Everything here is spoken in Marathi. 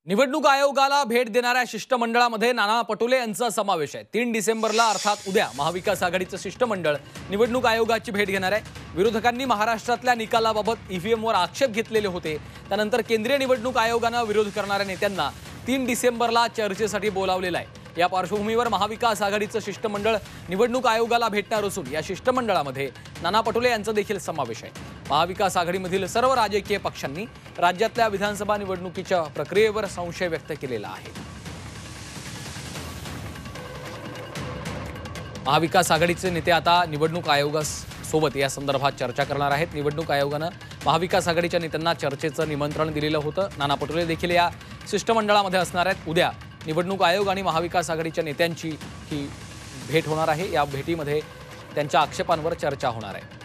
निवडणूक आयोगाला भेट देणाऱ्या शिष्टमंडळामध्ये नाना पटोले यांचा समावेश आहे। 3 डिसेंबरला अर्थात उद्या महाविकास आघाडीचं शिष्टमंडळ निवडणूक आयोगाची भेट घेणार आहे। विरोधकांनी महाराष्ट्रातल्या निकालाबाबत ईव्हीएमवर आक्षेप घेतलेले होते। त्यानंतर केंद्रीय निवडणूक आयोगाने विरोध करणाऱ्या नेत्यांना 3 डिसेंबरला चर्चेसाठी बोलावलेलं आहे। या पार्श्वभूमीवर महाविकास आघाडीचं शिष्टमंडळ निवडणूक आयोगाला भेटणार असून या शिष्टमंडळामध्ये नाना पटोले यांचा देखील समावेश आहे। महाविकास आघाडीमधील सर्व राजकीय पक्षांनी राज्यातल्या विधानसभा निवडणुकीच्या प्रक्रियेवर संशय व्यक्त केलेला आहे। महाविकास आघाडीचे नेते आता निवडणूक आयोगासोबत या संदर्भात चर्चा करणार आहेत। निवडणूक आयोगाने महाविकास आघाडीच्या नेत्यांना चर्चेचं निमंत्रण दिलेलं होतं। नाना पटोले देखील या शिष्टमंडळामध्ये असणार आहेत। उद्या निवडणूक आयोग आणि महाविकास आघाडीच्या नेत्यांची ही भेट होणार आहे। या भेटीमध्ये त्यांच्या आक्षेपांवर चर्चा होणार आहे।